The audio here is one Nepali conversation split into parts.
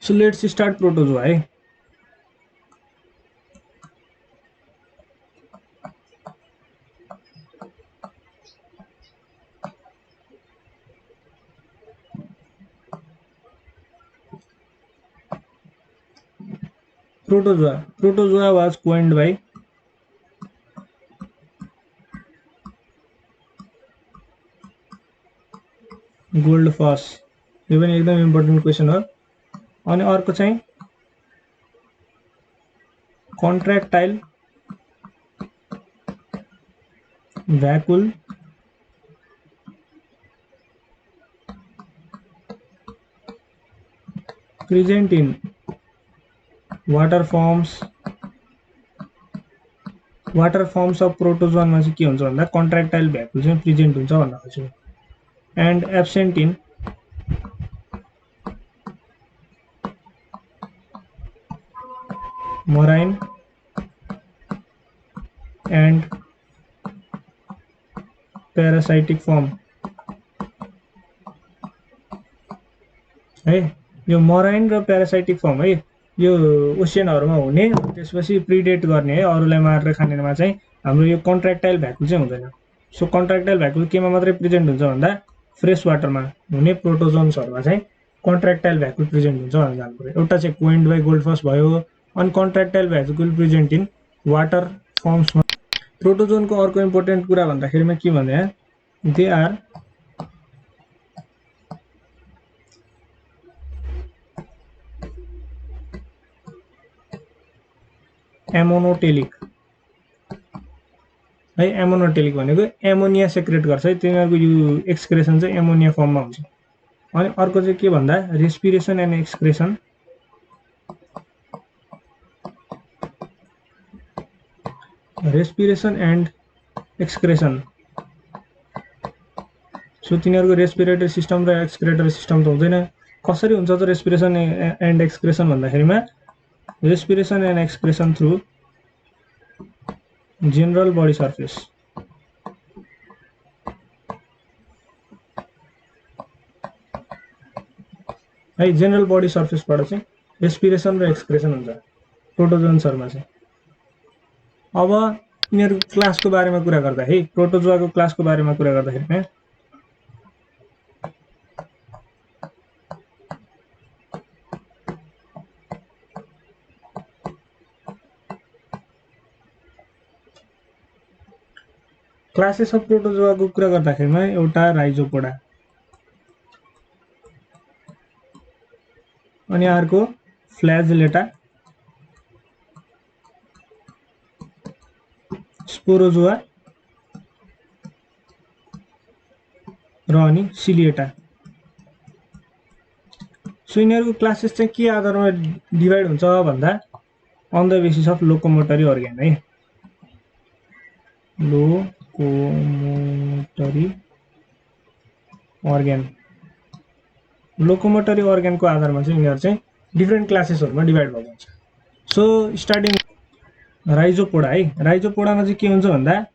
सो लेट्स स्टार्ट प्रोटोजोआ है। Protozoa was coined by Goldfuss. यो पनि एकदम इम्पोर्टेन्ट क्वेसन हो। अनि अर्को चाहिँ contractile vacuole present in water forms of प्रोटोजोनमा चाहिँ के हुन्छ भन्दा कन्ट्र्याक्टाइल भ्याकुल चाहिँ प्रेजेन्ट हुन्छ भन्न खोजेको। And absent in marine and parasitic form है। यो मराइन र प्यारासाइटिक फर्म है, यो ओसियनहरुमा हुने त्यसपछि प्रिडेट गर्ने है, अरूलाई मारेर खानेमा चाहिँ हाम्रो यो कन्ट्र्याक्टाइल भ्याकुल चाहिँ हुँदैन। सो कन्ट्र्याक्टाइल भ्याकुल केमा मात्रै प्रेजेन्ट हुन्छ भन्दा फ्रेश वाटरमा हुने प्रोटोजोन्सहरुमा चाहिँ कन्ट्र्याक्टाइल भ्याकुल प्रेजेन्ट हुन्छ भनेर जान्नु पर्यो। एउटा चाहिँ कोइन्ड बाइ गोल्डफास भयो। अनि कन्ट्र्याक्टाइल भ्याकुल प्रेजेन्ट इन वाटर फर्म्समा। प्रोटोजोनको अर्को इम्पोर्टेन्ट कुरा भन्दाखेरिमा के भन्दा दे आर एमोनोटेलिक है। एमोनोटेलिक भनेको एमोनिया सेक्रेट गर्छ है, तिनीहरुको यो एक्सक्रेसन चाहिँ एमोनिया फर्ममा हुन्छ। अनि अर्को चाहिँ के भन्दा रेस्पिरेसन एन्ड एक्सक्रेसन सो तिनीहरुको रेस्पिरेटरी सिस्टम र एक्सक्रेटरी सिस्टम त हुँदैन। कसरी हुन्छ त रेस्पिरेसन एन्ड एक्सक्रेसन भन्दाखेरिमा respiration and excretion through general body surface है। जनरल बडी सर्फेसबाट चाहिँ रेस्पिरेसन र एक्सक्रेसन हुन्छ प्रोटोजोन्सहरुमा चाहिँ। अब यिनीहरुको क्लासको बारेमा कुरा गर्दा है, प्रोटोजोआको क्लासको बारेमा कुरा गर्दाखेरि क्लासेस अफ प्रोटोजोआको कुरा गर्दाखेरिमा एउटा राइजोपोडा, अनि अर्को फ्ल्याजेलेटा, स्पोरोजोआ र अनि सिलिएटा। सो यिनीहरुको क्लासेस चाहिँ के आधारमा डिभाइड हुन्छ भन्दा on the basis of locomotory organ है। लोकोमोटरी अर्ग्यानको आधारमा चाहिँ यिनीहरु चाहिँ डिफरेन्ट क्लासेसहरुमा डिभाइड भएको हुन्छ। सो स्टार्टिङ राइजोपोडा है। राइजोपोडामा चाहिँ के हुन्छ भन्दा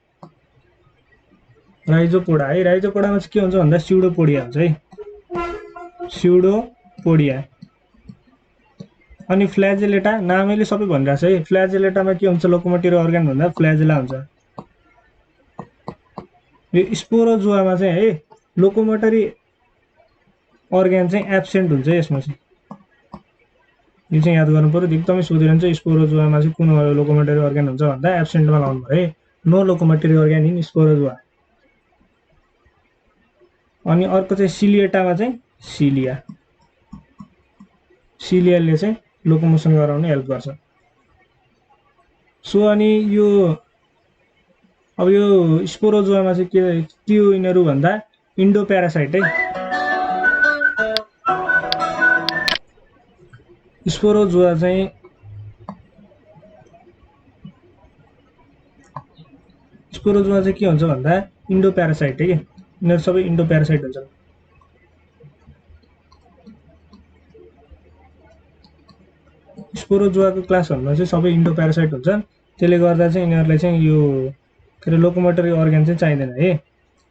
राइजोपोडामा चाहिँ के हुन्छ भन्दा स्युडोपोडिया हुन्छ है, स्युडोपोडिया। अनि फ्ल्याजेलेटा नामैले सबै भनिरहेछ है। फ्ल्याजेलेटामा के हुन्छ लोकोमोटरी अर्ग्यान भन्दा फ्ल्याजेला हुन्छ। यो स्पोरोजोआमा चाहिँ है लोकोमोटरी अर्ग्यान चाहिँ एब्सेन्ट हुन्छ यसमा चाहिँ। यो चाहिँ याद गर्नु पर्यो, एकदमै सोधिरहन्छ स्पोरोजोआमा चाहिँ कुन लोकोमोटरी अर्ग्यान हुन्छ भन्दा एब्सेन्टमा लाउनु पर्यो है। No locomotory organ in Sporozoa. अनि अर्को चाहिँ सिलिएटामा चाहिँ सिलियाले चाहिँ लोकोमोसन गराउने हेल्प गर्छ। सो अनि यो अब यो स्पोरोजोआमा चाहिँ के हो यिनीहरु भन्दा इन्डो प्यारासाइट है। स्पोरोजोआ चाहिँ के हुन्छ भन्दा इन्डो प्यारासाइट है। यिनीहरु सबै इन्डो प्यारासाइट हुन्छन्। स्पोरोजोआको क्लासहरुमा चाहिँ सबै इन्डो प्यारासाइट हुन्छन्। त्यसले गर्दा चाहिँ यिनीहरुलाई चाहिँ यो लोकोमोटरी अर्ग्यान चाहिँ चाहिँदैन है।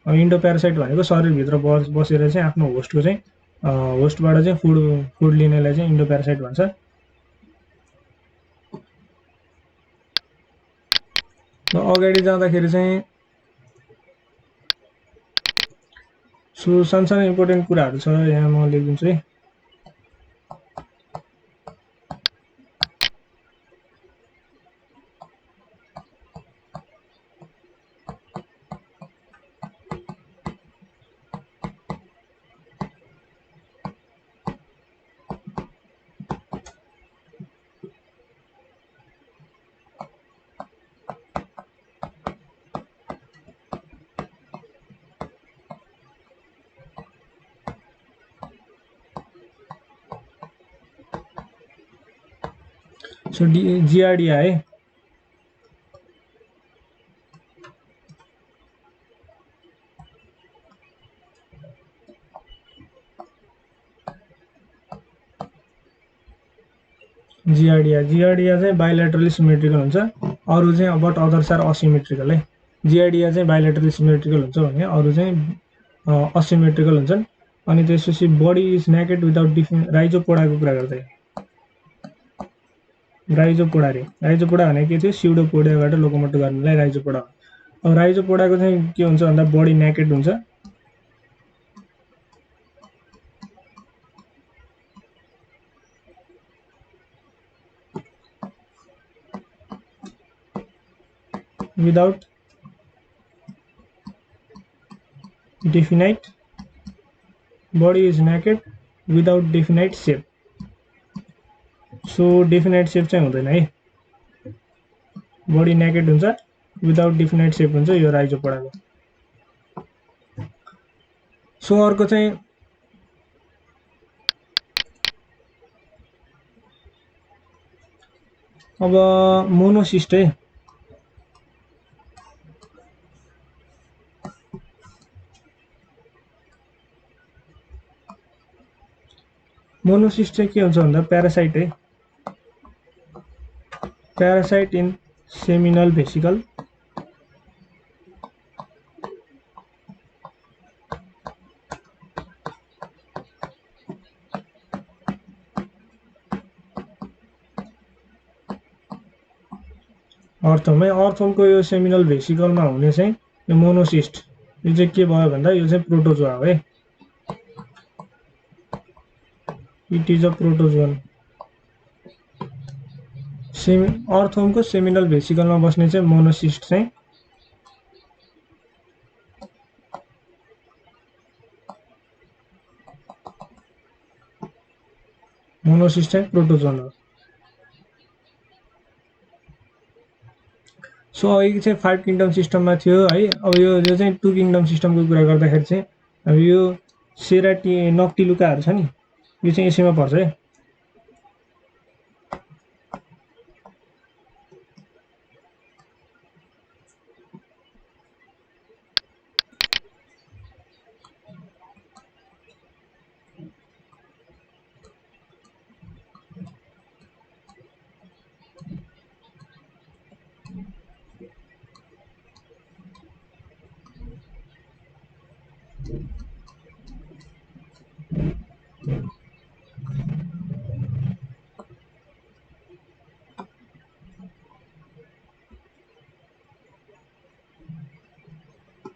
अब इन्डो प्यारासाइट भनेको शरीरभित्र बसेर चाहिँ आफ्नो होस्टको चाहिँ होस्टबाट चाहिँ फुड लिनेलाई चाहिँ इन्डोप्यारासाइट भन्छ। अगाडि जाँदाखेरि चाहिँ सो सानसानो इम्पोर्टेन्ट कुराहरू छ यहाँ म लेखिदिन्छु है। सो जिआरडी आए। जिआरडिया चाहिँ बाइलेटरली सिमेट्रिकल हुन्छ, अरू चाहिँ बट अदर्स आर असिमेट्रिकल है। जिआरडिया चाहिँ बाइलेटरली सिमेट्रिकल हुन्छ भने अरू चाहिँ असिमेट्रिकल हुन्छन्। अनि त्यसपछि बडी इज नेकेड विदाउट राइजोपोडाको कुरा गर्दै राइजोपोडा भनेको के थियो? स्युडोपोडियाबाट लोकोमोटिभ गर्नलाई राइजोपोडा हो। अब राइजोपोडाको चाहिँ के हुन्छ भन्दा बडी नेकेड हुन्छ, without definite, body is naked without definite shape. So definite shape चाहिँ हुँदैन है, बडी नेकेड हुन्छ, विदाउट डेफिनाइट सेप हुन्छ, यो राइजोपोडाको। सो अर्को चाहिँ अब मोनोसिस्ट है। मोनोसिस्ट चाहिँ के हुन्छ भन्दा प्यारासाइट है, प्यारासाइट इन सेमिनल भेसिकल। अर्थम है, अर्थमको यो सेमिनल भेसिकलमा हुने चाहिँ यो मोनोसिस्ट, यो चाहिँ के भयो भन्दा यो चाहिँ प्रोटोजोआ हो है। It is a protozoan. अर्थमको सेमिनल भेसिकलमा बस्ने चाहिँ मोनोसिस्ट चाहिँ प्रोटोजोन हो। सो अघि चाहिँ 5 किङडम सिस्टममा थियो है। अब यो चाहिँ 2 किङडम सिस्टमको कुरा गर्दाखेरि चाहिँ अब यो नक्टिलुकाहरू छ नि, यो चाहिँ यसैमा पर्छ है।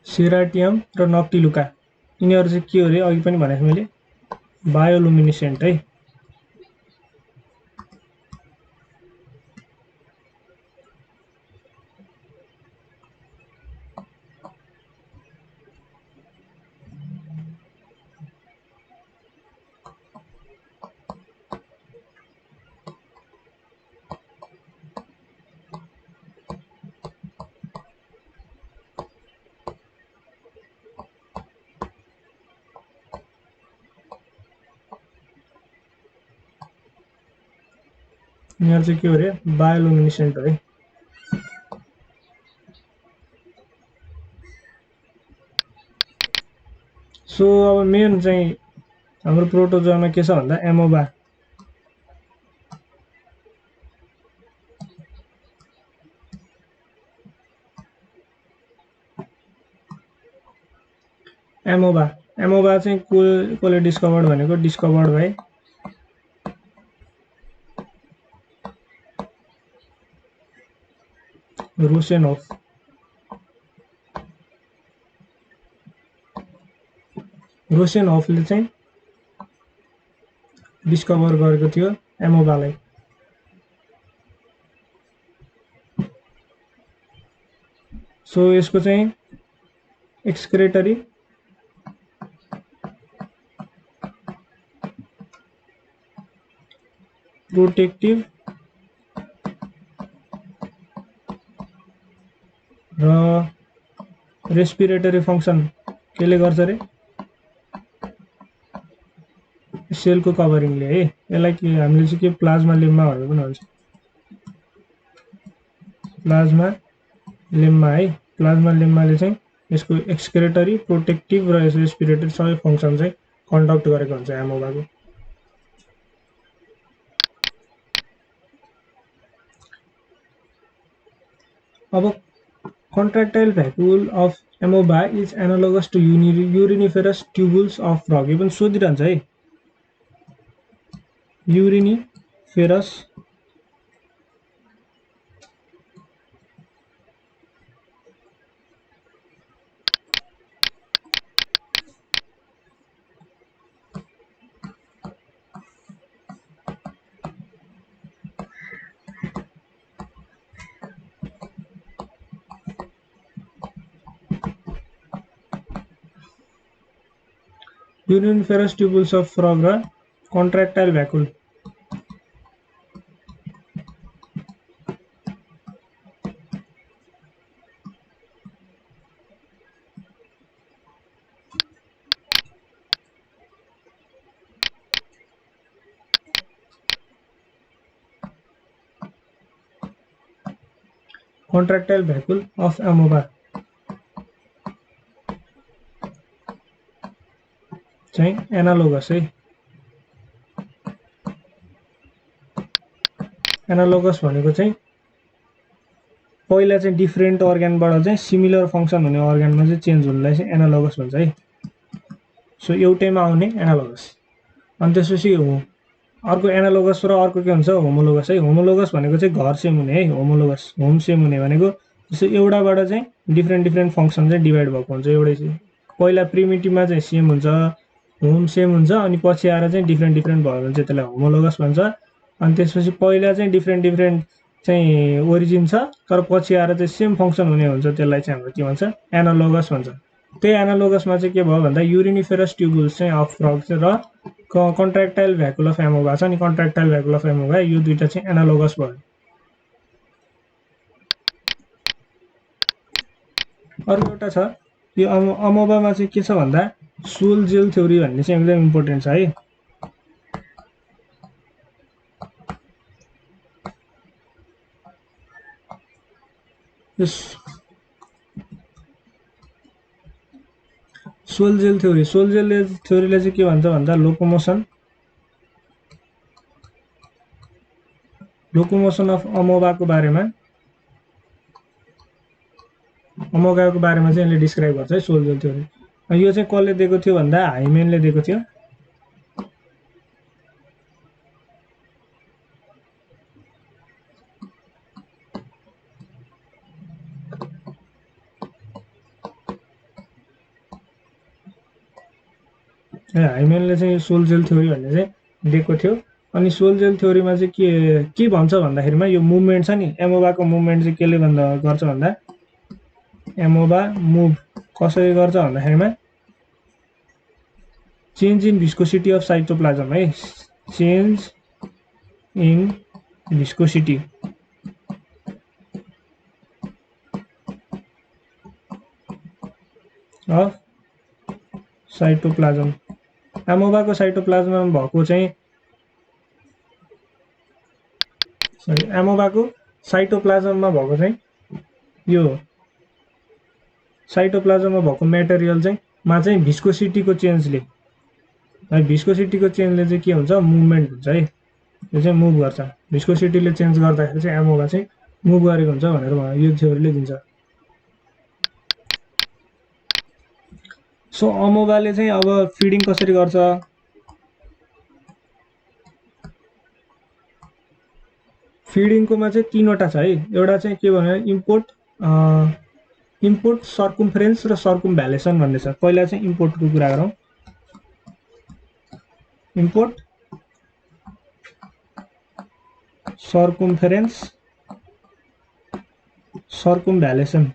सेराटियम र नक्टिलुका यिनीहरू चाहिँ के हो रे? अघि पनि भनेको मैले बायोलुमिनेसेन्ट है। यिनीहरू चाहिँ के हो रे? बायोलुमिनेसेन्ट हो है। सो अब मेन चाहिँ हाम्रो प्रोटोजोआमा के छ भन्दा एमोबा। एमोबा चाहिँ कसले डिस्कभर्ड भनेको डिस्कभर्ड बाइ रोसेनहोफ। रोसेनहोफले चाहिँ डिस्कभर गरेको थियो एमोबालाई। सो यसको चाहिँ एक्सक्रेटरी प्रोटेक्टिभ र रेस्पिरेटरी फंक्सन केले गर्छ रे सेलको कभरिङले है। यसलाई के हामीले चाहिँ के प्लाज्मा लेम्मा भनेर पनि भन्छ। प्लाज्मा लेम्मा है। प्लाज्मा लेम्माले चाहिँ यसको एक्सक्रेटरी प्रोटेक्टिभ र रेस्पिरेटरी सबै फंक्सन चाहिँ कन्डक्ट गरेको हुन्छ एमोबाको। अब contractile vacuole of amoeba is analogous to uriniferous tubules of frog। यो पनि सोधिरहन्छ है। uriniferous uriniferous tubules of frog र contractile vacuole। contractile vacuole of amoeba चाहिँ एनालोगस है। एनालोगस भनेको चाहिँ पहिला चाहिँ डिफरेन्ट अर्गानबाट चाहिँ सिमिलर फंक्सन हुने अर्गानमा चाहिँ चेन्ज हुनलाई चाहिँ एनालोगस भन्छ है। सो एउटैमा आउने एनालोगस। अनि त्यसपछि अर्को एनालोगस र अर्को के हुन्छ होमोलोगस है। होमोलोगस भनेको चाहिँ घर सेम हुने है। होमोलोगस होम सेम हुने भनेको जस्तै एउटाबाट चाहिँ डिफरेन्ट फंक्सन चाहिँ डिभाइड भएको हुन्छ। एउटै चाहिँ पहिला प्रिमिटिभमा चाहिँ सेम हुन्छ, होम सेम हुन्छ, अनि पछि आएर चाहिँ डिफरेन्ट भयो भने चाहिँ त्यसलाई होमोलोगस भन्छ। अनि त्यसपछि पहिला चाहिँ डिफरेन्ट चाहिँ ओरिजिन छ तर पछि आएर चाहिँ सेम फंक्सन हुने हुन्छ, त्यसलाई चाहिँ हाम्रो के भन्छ एनालोगस भन्छ। त्यही एनालोगसमा चाहिँ के भयो भन्दा युरिनिफेरस ट्युबुल्स चाहिँ अफ फ्रग र कन्ट्राक्टाइल भ्याकुल अफ एमोबा छ नि। कन्ट्राक्टाइल भ्याकुल अफ एमोबा यो दुईटा चाहिँ एनालोगस भयो। अर्को एउटा छ यो अमोबामा चाहिँ के छ भन्दा सोल जेल थ्योरी भन्ने चाहिँ एकदम इम्पोर्टेन्ट छ है। सोल जेल थ्योरीले चाहिँ के भन्छ भन्दा लोकोमोसन अफ अमोबाको बारेमा चाहिँ यसले डिस्क्राइब गर्छ है सोल जेल थ्योरी। यो चाहिँ कसले दिएको थियो भन्दा हाइमेनले दिएको थियो। हाइमेनले चाहिँ सोल जेल थ्योरी भन्ने चाहिँ दिएको थियो। अनि सोल जेल थ्योरीमा चाहिँ के भन्छ भन्दाखेरिमा यो मुभमेन्ट छ नि एमोबाको मुभमेन्ट चाहिँ केले गर्छ भन्दा एमोबा मुभ कसरी गर्छ भन्दाखेरिमा change in viscosity of cytoplasm है। Change in viscosity of cytoplasm. एमोबाको साइटोप्लाज्ममा भएको चाहिँ एमोबाको साइटोप्लाज्ममा भएको चाहिँ यो साइटोप्लाज्ममा भएको मेटेरियल चाहिँ मा चाहिँ भिस्कोसिटीको चेन्जले चाहिँ के हुन्छ मुभमेन्ट हुन्छ है। यो चाहिँ मुभ गर्छ। भिस्कोसिटीले चेन्ज गर्दाखेरि चाहिँ एमोबा चाहिँ मुभ गरेको हुन्छ भनेर यो थ्योरीले दिन्छ। सो अमोबाले चाहिँ अब फिडिङ कसरी गर्छ, फिडिङकोमा चाहिँ तीनवटा छ है। एउटा चाहिँ के भन्यो इम्पोर्ट सर्कुम्फरेन्स र सर्कुम्भ्यालेसन भन्ने छ। पहिला चाहिँ इम्पोर्टको कुरा गरौँ। Import circumference circumvallation.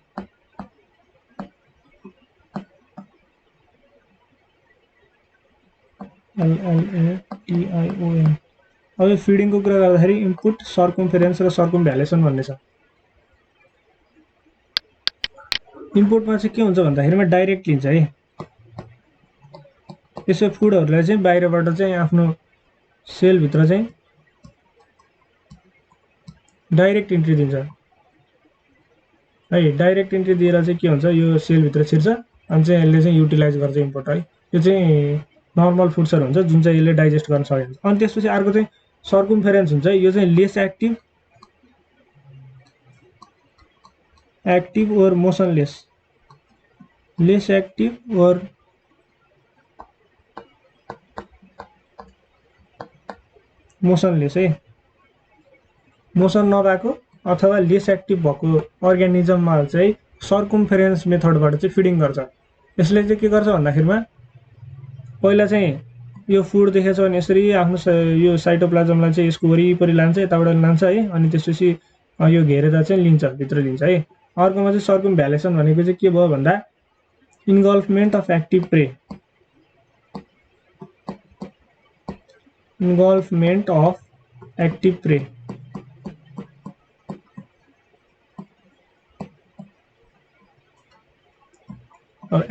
LLATION। अब फिडिङको कुरा गर्दाखेरि इनपुट सर्कुम्फरेन्स र सर्कुम्भ्यालेसन भन्ने छ। इनपुटमा चाहिँ के हुन्छ भन्दाखेरिमा डाइरेक्ट लिन्छ है। यसो फुडहरूलाई चाहिँ बाहिरबाट चाहिँ आफ्नो सेलभित्र चाहिँ डाइरेक्ट इन्ट्री दिन्छ है। डाइरेक्ट इन्ट्री दिएर चाहिँ के हुन्छ, यो सेलभित्र छिर्छ अनि चाहिँ यसले चाहिँ युटिलाइज गर्छ इनपुट है। यो चाहिँ नर्मल फुड्सहरू हुन्छ जुन चाहिँ यसले डाइजेस्ट गर्न सकिन्छ। अनि त्यसपछि अर्को चाहिँ सर्कुम्फरेन्स हुन्छ। यो चाहिँ लेस एक्टिभ और मोसनलेस, लेस एक्टिभ और मोसनलेस है। मोसन नभएको अथवा लेस एक्टिभ भएको अर्गानिजममा चाहिँ सर्कुम्फरेन्स मेथडबाट चाहिँ फिडिङ गर्छ। यसले चाहिँ के गर्छ भन्दाखेरिमा पहिला चाहिँ यो फुड देखेछ भने यसरी आफ्नो यो साइटोप्लाज्मलाई चाहिँ यसको वरिपरि लान्छ, यताबाट लान्छ है। अनि त्यसपछि यो घेरेर चाहिँ लिन्छ, भित्र लिन्छ है। अर्कोमा चाहिँ सर्कुम्भ्यालेसन भनेको चाहिँ के भयो भन्दा engulfment of active prey, engulfment of active prey.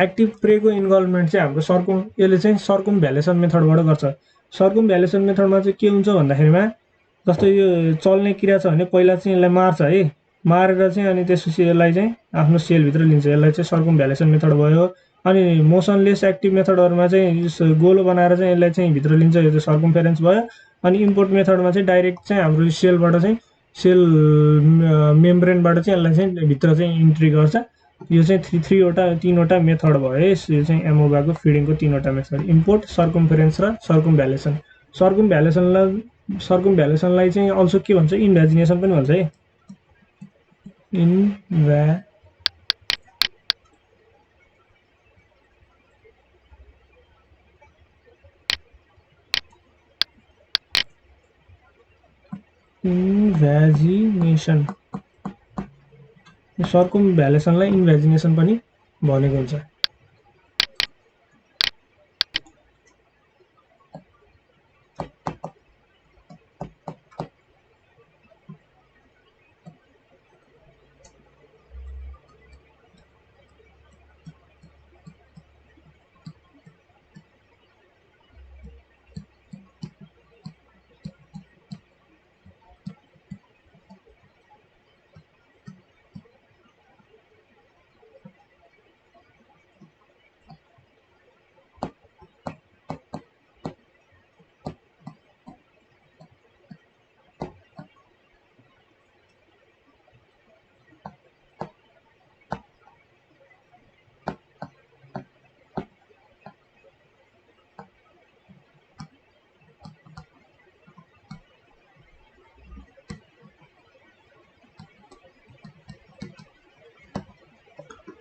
Active प्रेको इन्भल्भमेन्ट चाहिँ हाम्रो यसले चाहिँ सर्कुम्भ्यालेसन मेथडबाट गर्छ। सर्कुम्भ्यालेसन मेथडमा चाहिँ के हुन्छ भन्दाखेरिमा जस्तो यो चल्ने किरा छ भने पहिला चाहिँ यसलाई मार्छ है। मारेर चाहिँ अनि त्यसपछि यसलाई चाहिँ आफ्नो सेलभित्र लिन्छ। यसलाई चाहिँ सर्कुम्भ्यालेसन मेथड भयो। अनि मोसनलेस एक्टिभ मेथडहरूमा चाहिँ गोलो बनाएर चाहिँ यसलाई चाहिँ भित्र लिन्छ, यो चाहिँ सर्कुम्फरेन्स भयो। अनि इम्पोर्ट मेथडमा चाहिँ डाइरेक्ट चाहिँ हाम्रो सेलबाट चाहिँ सेल मेम्ब्रेनबाट चाहिँ यसलाई चाहिँ भित्र चाहिँ इन्ट्री गर्छ। यो चाहिँ तीनवटा मेथड भयो। यो चाहिँ एमोबाको फिडिङको तीनवटा मेथड, इम्पोर्ट, सर्कुम्फरेन्स र सर्कुम्भ्यालेसन। सर्कुम्भ्यालेसनलाई चाहिँ अल्सो के भन्छ, इन्भ्याजिनेसन पनि भन्छ है। इन्भ्याजिनेसन, सर्कुम्भ्यालेसनलाई इन्भ्याजिनेसन पनि भनेको हुन्छ।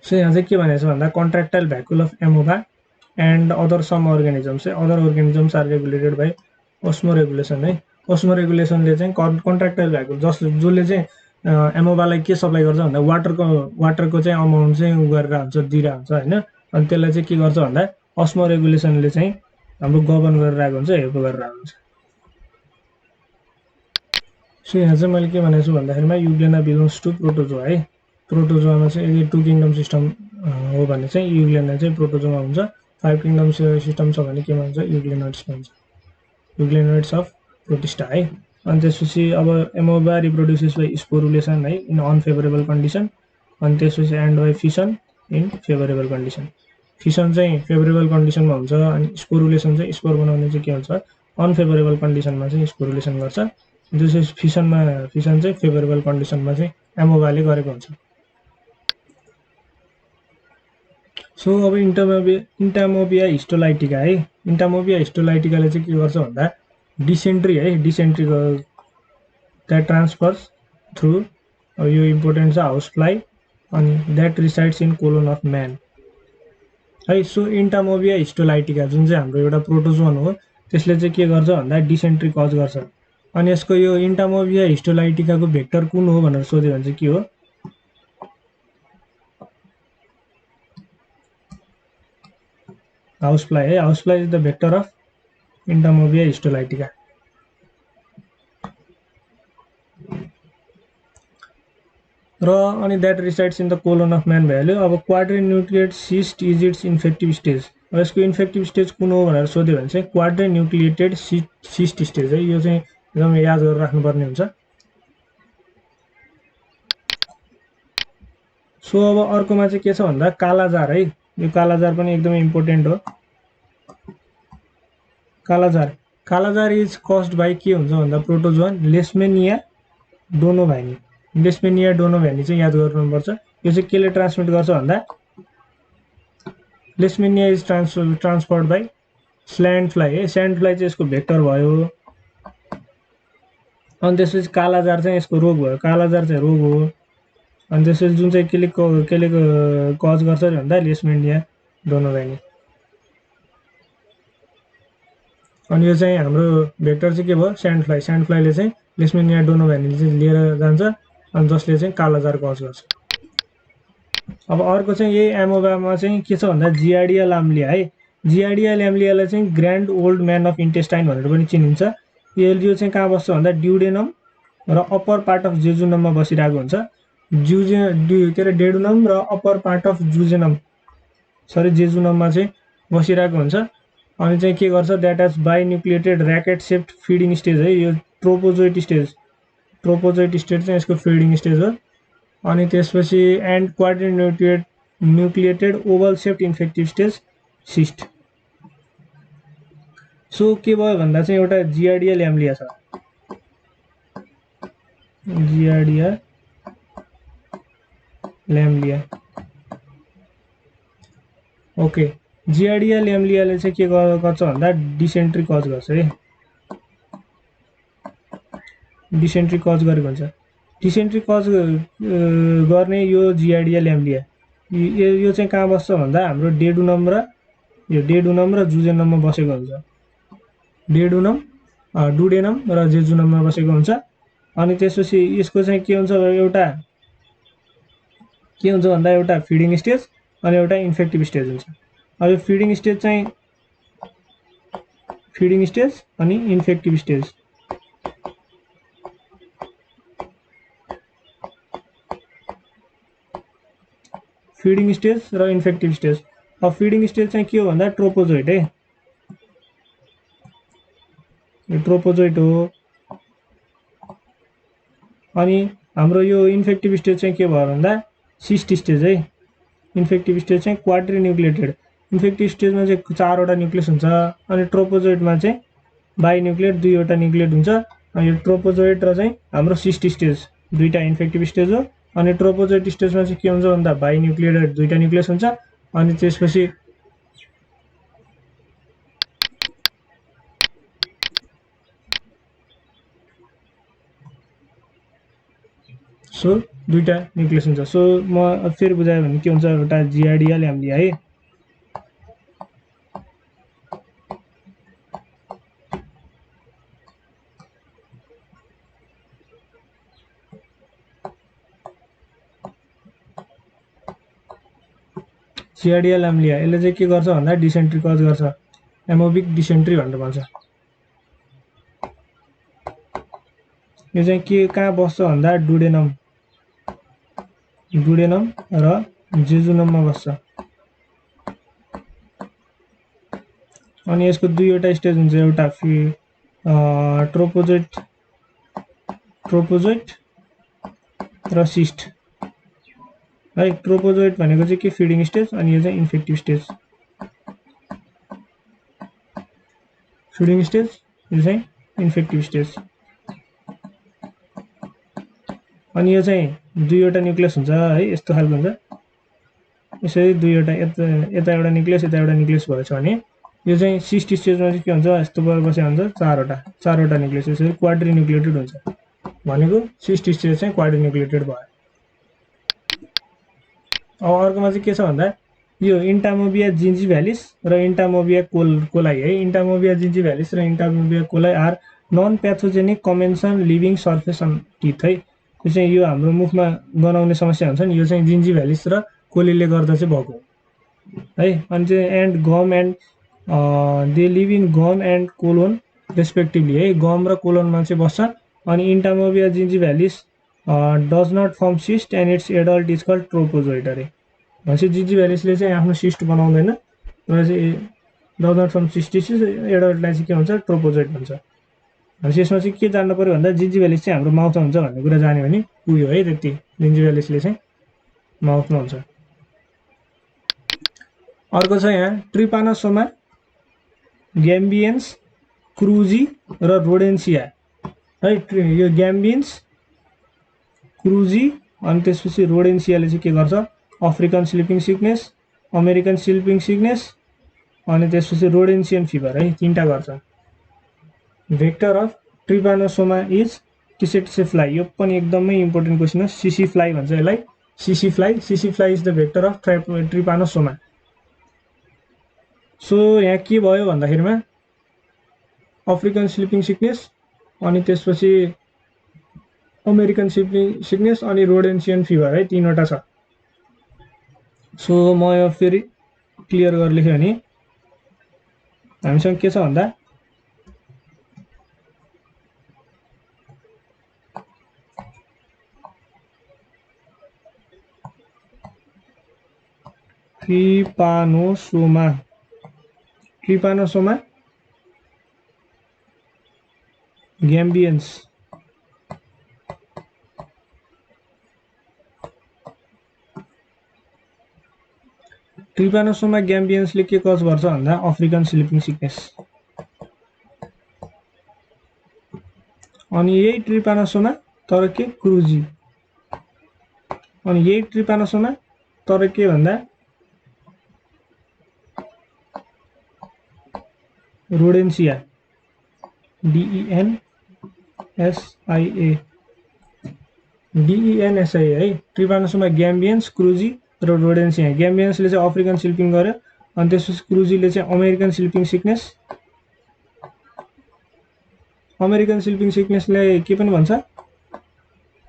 सो यहाँ चाहिँ के भनेको छ भन्दा contractile vacuole of amoeba and other some organisms है, other organisms are regulated by osmo regulation है। ओस्मो रेगुलेसनले चाहिँ कन्ट्राक्टाइल भ्याकुल जसले चाहिँ एमोबालाई के सप्लाई गर्छ भन्दा वाटरको चाहिँ अमाउन्ट चाहिँ गरेर हुन्छ, दिइरहेको हुन्छ होइन। अनि त्यसलाई चाहिँ के गर्छ भन्दा ओस्मो रेगुलेसनले चाहिँ हाम्रो गभर्न गरेर आएको हुन्छ, हेल्प गरेर आएको हुन्छ। सो यहाँ चाहिँ मैले के भनेको छु भन्दाखेरिमा युग्लेना बिलोङ्स टु प्रोटोजोआ है। प्रोटोजोआमा चाहिँ यदि 2 किङडम सिस्टम हो भने चाहिँ युग्लेना चाहिँ प्रोटोजोमा हुन्छ। 5 किङडम सिस्टम छ भने केमा हुन्छ, युग्लेनोइड्समा हुन्छ, युग्लेनोइड्स अफ प्रोटिस्टा है। अनि त्यसपछि अब एमोबा रिप्रोड्युसेस बाई स्पोरुलेसन है इन अनफेभरेबल कन्डिसन। अनि त्यसपछि and by fission in favourable condition. Fission चाहिँ फेभरेबल कन्डिसनमा हुन्छ अनि स्पोरुलेसन चाहिँ स्पोर बनाउने चाहिँ के हुन्छ, अनफेभरेबल कन्डिसनमा चाहिँ स्पोरुलेसन गर्छ। त्यसपछि फिसन चाहिँ फेभरेबल कन्डिसनमा चाहिँ एमोबाले गरेको हुन्छ। सो अब इन्टामोबिया हिस्टोलाइटिका है। इन्टामोबिया हिस्टोलाइटिकाले चाहिँ के गर्छ भन्दा डिसेन्ट्री है, डिसेन्ट्री द्याट ट्रान्सफर्स थ्रु यो इम्पोर्टेन्ट छ हाउस फ्लाई अनि that resides in colon of man है। सो इन्टामोबिया हिस्टोलाइटिका जुन चाहिँ हाम्रो एउटा प्रोटोजोन हो त्यसले चाहिँ के गर्छ भन्दा डिसेन्ट्री कज गर्छ। अनि यसको यो इन्टामोबिया हिस्टोलाइटिकाको भेक्टर कुन हो भनेर सोध्यो भने चाहिँ के हो, हाउस फ्लाई है। House fly is the vector of entamoeba histolytica. र अनि that resides in the colon of man भइहाल्यो। अब quadrinucleate cyst is its infective stage. अब यसको इन्फेक्टिभ स्टेज कुन हो भनेर सोध्यो भने चाहिँ क्वाड्रिन्युक्लिएटेड सिस्ट स्टेज है। यो चाहिँ एकदम याद गरेर राख्नुपर्ने हुन्छ। सो अब अर्कोमा चाहिँ के छ भन्दा कालाजार है। यो कालाजार पनि एकदमै इम्पोर्टेन्ट हो। कालाजार इज कस्ड बाई के हुन्छ भन्दा प्रोटोजोन लेस्मेनिया डोनोभ्यानी। लेस्मेनिया डोनोभ्यानी चाहिँ याद गर्नुपर्छ। यो चाहिँ केले ट्रान्समिट गर्छ भन्दा लेस्मेनिया इज ट्रान्सफर्ड बाई स्ल्यान्ड फ्लाई है। स्ल्यान्ड फ्लाई चाहिँ यसको भेक्टर भयो। अनि त्यसपछि कालाजार चाहिँ यसको रोग भयो। कालाजार चाहिँ रोग हो। अनि त्यसपछि जुन चाहिँ केले कज गर्छ भन्दा लेस्मेनिया डोनोभ्यानी। अनि यो चाहिँ हाम्रो भेक्टर चाहिँ के भयो, स्यान्ड फ्लाई। स्यान्ड फ्लाईले चाहिँ लेस्मेनिया डोनोभ्यानीले चाहिँ लिएर जान्छ अनि जसले चाहिँ कालाजार कज गर्छ। अब अर्को चाहिँ यही एमोबामा चाहिँ के छ भन्दा जियार्डिया ल्याम्लिया है। जियार्डिया ल्याम्लियालाई चाहिँ grand old man of intestine भनेर पनि चिनिन्छ। यो चाहिँ कहाँ बस्छ भन्दा ड्युडेनम र अप्पर पार्ट अफ जेजुनममा बसिरहेको हुन्छ। के अरे डेडुनम र अप्पर पार्ट अफ जेजुनममा चाहिँ बसिरहेको हुन्छ। अनि चाहिँ के गर्छ, that as binucleated racket shaped feeding stage है। यो ट्रोपोजोइट स्टेज चाहिँ यसको फिडिङ स्टेज हो। अनि त्यसपछि and quadrinucleated oval shaped infective stage cyst. So के भयो भन्दा चाहिँ एउटा जियार्डिया ल्याम्लिया छ। Giardia lamblia okay. जियार्डिया ल्याम्लियाले चाहिँ के गर्छ भन्दा डिसेन्ट्री कज गर्छ है। डिसेन्ट्री कज गरेको हुन्छ। डिसेन्ट्री कज गर्ने यो जियार्डिया ल्याम्लिया यो चाहिँ कहाँ बस्छ भन्दा हाम्रो डेडुनम र जुजेनममा बसेको हुन्छ। डुडेनम र जेजुनममा बसेको हुन्छ। अनि त्यसपछि यसको चाहिँ के हुन्छ भन्दा एउटा फिडिङ स्टेज अनि एउटा इन्फेक्टिभ स्टेज हुन्छ। अब यो फिडिङ स्टेज अनि इन्फेक्टिभ स्टेज। फिडिङ स्टेज र इन्फेक्टिभ स्टेज। अब फिडिङ स्टेज चाहिँ के हो भन्दा ट्रोपोजोइट है। यो ट्रोपोजोइट हो। अनि हाम्रो यो इन्फेक्टिभ स्टेज चाहिँ के भयो भन्दा सिस्ट स्टेज है। इन्फेक्टिभ स्टेज चाहिँ क्वाड्रिन्युक्लिएटेड। इन्फेक्टिभ स्टेजमा चाहिँ 4वटा न्युक्लियस हुन्छ। अनि ट्रोपोजोइटमा चाहिँ बाई न्युक्लिएट 2वटा न्युक्लिएट हुन्छ। अनि यो ट्रोपोजोइट र चाहिँ हाम्रो सिस्ट स्टेज 2टा इन्फेक्टिभ स्टेज हो। अनि ट्रोपोजोइट स्टेजमा चाहिँ के हुन्छ भन्दा बाई न्युक्लिएटेड 2टा न्युक्लियस हुन्छ। अनि त्यसपछि सो 2टा न्युक्लियस हुन्छ। सो म फेरि बुझायो भने के हुन्छ, एउटा जियार्डिया ल्याम्लिया है। जियार्डिया ल्याम्लिया यसले चाहिँ के गर्छ भन्दा डिसेन्ट्री कज गर्छ। एमोबिक डिसेन्ट्री भनेर भन्छ। यो चाहिँ के कहाँ बस्छ भन्दा डुडेनम र जेजुनममा बस्छ। अनि यसको 2वटा स्टेज हुन्छ, एउटा ट्रोपोजोइट र सिस्ट है। ट्रोपोजोइट भनेको चाहिँ के फिडिङ स्टेज अनि यो चाहिँ इन्फेक्टिभ स्टेज। फिडिङ स्टेज यो चाहिँ इन्फेक्टिभ स्टेज। अनि यो चाहिँ 2वटा न्युक्लियस हुन्छ है, यस्तो खालको हुन्छ। यसरी दुईवटा यता एउटा न्युक्लियस यता एउटा न्युक्लियस भएछ भने यो चाहिँ सिस्ट स्टेजमा चाहिँ के हुन्छ यस्तो बसेको हुन्छ चारवटा न्युक्लियस यसरी क्वाड्री न्युक्लियोटेड हुन्छ भनेको सिस्ट स्टेज चाहिँ क्वाड्री न्युक्लियोटेड भयो। अब अर्कोमा चाहिँ के छ भन्दा यो इन्टामोबिया जिन्जिभ्यालिस र इन्टामोबिया कोलाई है। इन्टामोबिया जिन्जिभ्यालिस र entamoeba coli are non pathogenic commensal living surface on teeth है। त्यो चाहिँ यो हाम्रो मुखमा गनाउने समस्या हुन्छ नि, यो चाहिँ जिन्जिभ्यालिस र कोलीले गर्दा चाहिँ भएको है। अनि चाहिँ and gum and they live in gum and colon respectively है। गम र कोलोनमा चाहिँ बस्छ। अनि entamoeba gingivalis does not form cyst and its adult is called trophozoite अरे। भनेपछि जिन्जिभ्यालिसले चाहिँ आफ्नो सिस्ट बनाउँदैन र चाहिँ डज नट फर्म सिस्टिसिस, एडल्टलाई चाहिँ के हुन्छ ट्रोपोजोइड भन्छ। भनेपछि यसमा चाहिँ के जान्नु पऱ्यो भन्दा जिन्जिभ्यालिस चाहिँ हाम्रो माउथमा हुन्छ भन्ने कुरा जान्यो भने पुग्यो है। त्यति जिन्जिभ्यालिसले चाहिँ माउथमा हुन्छ। अर्को छ यहाँ ट्रिपानोसोमा ग्याम्बियन्स क्रुजी र रोडेन्सिया है। यो ग्याम्बियन्स क्रुजी अनि त्यसपछि रोडेन्सियाले चाहिँ के गर्छ African sleeping sickness, American sleeping sickness अनि त्यसपछि रोडेन्सियन फिभर है, तीनटा गर्छ। Vector of trypanosoma is tsetse fly. यो पनि एकदमै इम्पोर्टेन्ट क्वेसन हो। सिसी फ्लाई भन्छ यसलाई, सिसी fly is the vector of trypanosoma. So यहाँ के भयो भन्दाखेरिमा अफ्रिकन स्लिपिङ सिकनेस अनि त्यसपछि अमेरिकन स्लिपिङ सिकनेस अनि रोडेन्सियन फिभर है, तीनवटा छ। सो म यो फेरि क्लियर गरेर लेखेँ भने हामीसँग के छ भन्दा ट्रिपानोसोमा ग्याम्बियन्स ट्रिपानोसोमा ग्याम्बियन्सले के कज गर्छ भन्दा अफ्रिकन स्लिपिङ सिकनेस। अनि यही ट्रिपानोसोमा तर के क्रुजी, अनि यही ट्रिपानोसोमा तर के भन्दा रोडेन्सिया DENSIA है। ट्रिपानोसोमा ग्याम्बियन्स क्रुजी र रोडेन्सिया। ग्याम्बियन्सले चाहिँ अफ्रिकन स्लिपिङ गर्यो अनि त्यसपछि क्रुजीले चाहिँ American sleeping sickness. American sleeping सिकनेसलाई के पनि भन्छ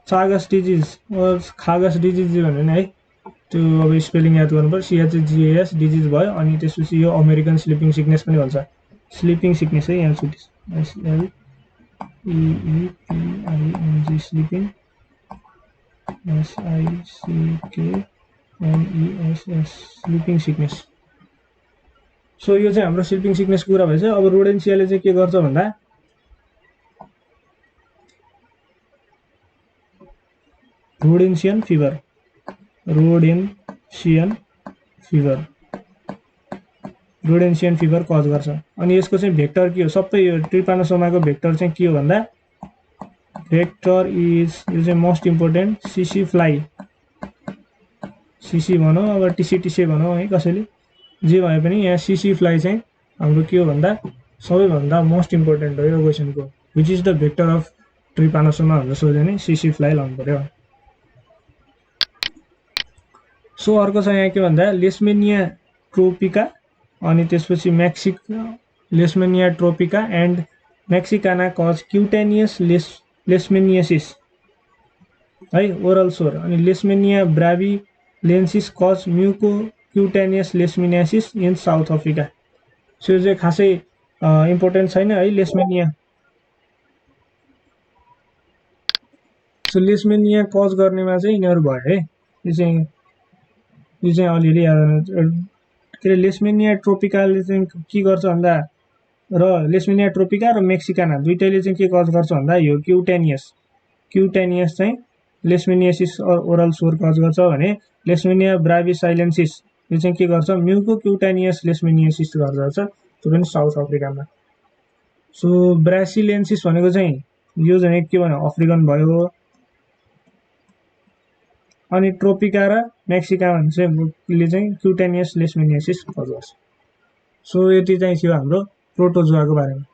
चागस डिजिज खागस डिजिज भन्ने है। त्यो अब स्पेलिङ याद गर्नु पर्यो, CHGAS डिजिज भयो। अनि त्यसपछि यो अमेरिकन स्लिपिङ सिकनेस पनि भन्छ, स्लिपिङ सिकनेस है। यहाँ छुट्टी SLEEPING sleeping SICKNESS sleeping sickness. So यो चाहिँ हाम्रो स्लिपिङ सिकनेस कुरा भएछ। अब रोडेन्सियाले चाहिँ के गर्छ भन्दा रोडेन्सियन फिभर कज गर्छ। अनि यसको चाहिँ भेक्टर के हो, सबै यो ट्रिपानोसोमाको भेक्टर चाहिँ के हो भन्दा भेक्टर इज, यो चाहिँ मोस्ट इम्पोर्टेन्ट, सिसी भनौँ अब टिसे भनौँ है, कसैले जे भए पनि यहाँ सिसी फ्लाई चाहिँ हाम्रो के हो भन्दा सबैभन्दा मोस्ट इम्पोर्टेन्ट हो यो क्वेसनको। Which is the vector of trypanosoma भनेर सोध्यो भने सिसी फ्लाई लाउनु पर्यो। सो अर्को छ यहाँ के भन्दा लेस्मेनिया ट्रोपिका अनि त्यसपछि लेस्मेनिया ट्रोपिका एन्ड मेक्सिकाना कज क्युटेनियस लेस्मेनियसिस है, ओरल सोर। अनि leishmania braziliensis causes muco cutaneous leishmaniasis in South Africa. So यो चाहिँ खासै इम्पोर्टेन्ट छैन है लेस्मेनिया। सो लेस्मेनिया कज गर्नेमा चाहिँ यिनीहरू भयो है। यो चाहिँ अलिअलि याद के अरे लेस्मेनिया ट्रोपिकाले चाहिँ के गर्छ भन्दा र लेस्मेनिया ट्रोपिका र मेक्सिकाना दुईटैले चाहिँ के कज गर्छ भन्दा यो क्युटेनियस चाहिँ लेस्मेनियासिस ओरल सोर कज गर्छ भने लेस्मेनिया ब्राभिसाइलेन्सिस यो चाहिँ के गर्छ म्युको क्युटेनियस लेस्मेनियासिस गर्छ, त्यो पनि साउथ अफ्रिकामा। सो ब्रासिलेन्सिस भनेको चाहिँ यो चाहिँ के भन्यो अफ्रिकन भयो। अनि ट्रोपिका र मेक्सिका ले चाहिँ क्युटेनियस लेसमेनियासिस कज गर्छ। सो यति चाहिँ थियो हाम्रो प्रोटोजुआको बारेमा।